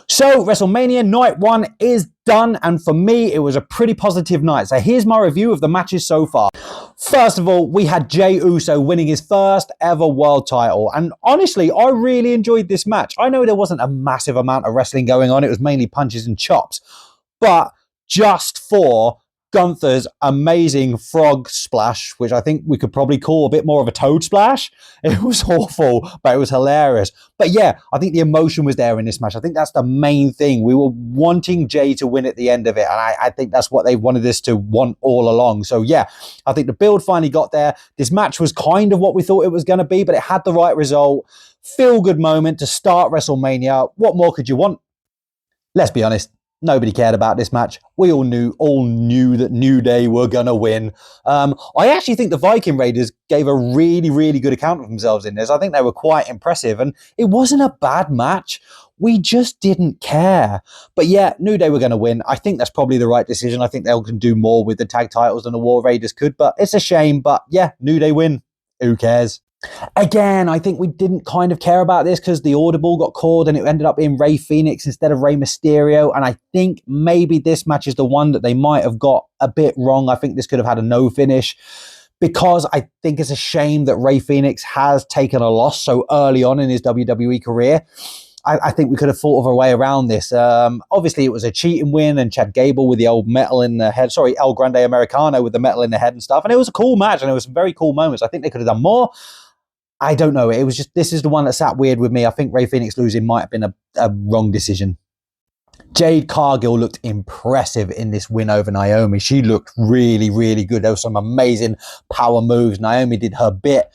So WrestleMania night 1 is done, and for me it was a pretty positive night. So here's my review of the matches so far. First of all, we had Jey Uso winning his first ever world title, and honestly I really enjoyed this match. I know there wasn't a massive amount of wrestling going on, it was mainly punches and chops, but just for Gunther's amazing frog splash, which I think we could probably call a bit more of a toad splash. It was awful, but it was hilarious. But yeah, I think the emotion was there in this match. I think that's the main thing. We were wanting Jey to win at the end of it, and I think that's what they wanted us to want all along. So yeah, I think the build finally got there. This match was kind of what we thought it was going to be, but it had the right result. Feel-good moment to start WrestleMania. What more could you want? Let's be honest. Nobody cared about this match. We all knew that New Day were going to win. I actually think the Viking Raiders gave a really, really good account of themselves in this. I think they were quite impressive, and it wasn't a bad match. We just didn't care. But yeah, New Day were going to win. I think that's probably the right decision. I think they can do more with the tag titles than the War Raiders could, but it's a shame. But yeah, New Day win. Who cares? Again, I think we didn't kind of care about this because the audible got called and it ended up being Rey Fenix instead of Rey Mysterio. And I think maybe this match is the one that they might have got a bit wrong. I think this could have had a no finish because I think it's a shame that Rey Fenix has taken a loss so early on in his WWE career. I think we could have thought of a way around this. Obviously, it was a cheating win, and Chad Gable with the old metal in the head. Sorry, El Grande Americano with the metal in the head and stuff. And it was a cool match, and there was some very cool moments. I think they could have done more. I don't know. It was just, this is the one that sat weird with me. I think Rey Fenix losing might have been a wrong decision. Jade Cargill looked impressive in this win over Naomi. She looked really, really good. There were some amazing power moves. Naomi did her bit.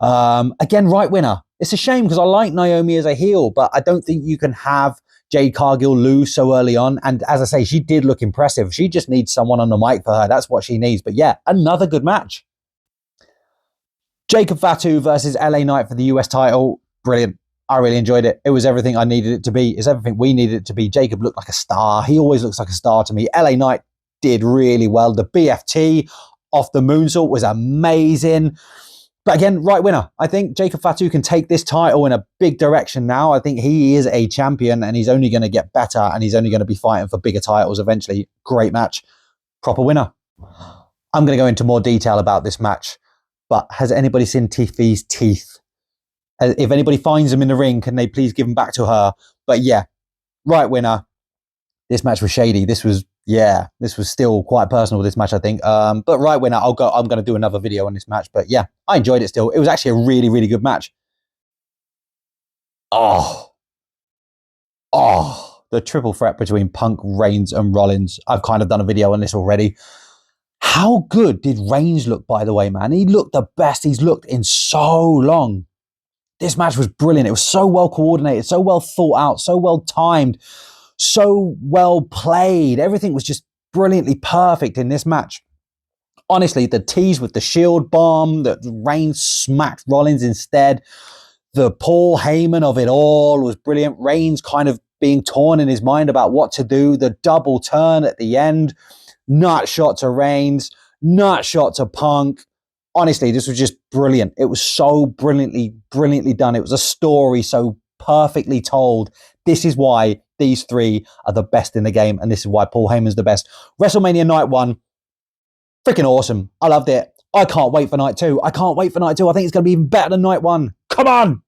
Again, right winner. It's a shame because I like Naomi as a heel, but I don't think you can have Jade Cargill lose so early on. And as I say, she did look impressive. She just needs someone on the mic for her. That's what she needs. But yeah, another good match. Jacob Fatu versus LA Knight for the US title. Brilliant. I really enjoyed it. It was everything I needed it to be. It's everything we needed it to be. Jacob looked like a star. He always looks like a star to me. LA Knight did really well. The BFT off the moonsault was amazing. But again, right winner. I think Jacob Fatu can take this title in a big direction now. I think he is a champion and he's only going to get better and he's only going to be fighting for bigger titles eventually. Great match. Proper winner. I'm going to go into more detail about this match. But has anybody seen Tiffy's teeth? If anybody finds them in the ring, can they please give them back to her? But yeah, right winner. This match was shady. This was still quite personal, this match, I think. But right winner, I'm going to do another video on this match. But yeah, I enjoyed it still. It was actually a really, really good match. Oh, the triple threat between Punk, Reigns, and Rollins. I've kind of done a video on this already. How good did Reigns look, by the way, man? He looked the best he's looked in so long. This match was brilliant. It was so well coordinated, so well thought out, so well timed, so well played. Everything was just brilliantly perfect in this match. Honestly, the tease with the shield bomb, that Reigns smacked Rollins instead, the Paul Heyman of it all was brilliant. Reigns kind of being torn in his mind about what to do, the double turn at the end, nut shot to Reigns, nut shot to Punk. Honestly, this was just brilliant. It was so brilliantly done. It was a story so perfectly told. This is why these three are the best in the game, and this is why Paul Heyman's the best. WrestleMania Night 1, freaking awesome. I loved it. I can't wait for Night 2. I think it's going to be even better than Night 1. Come on!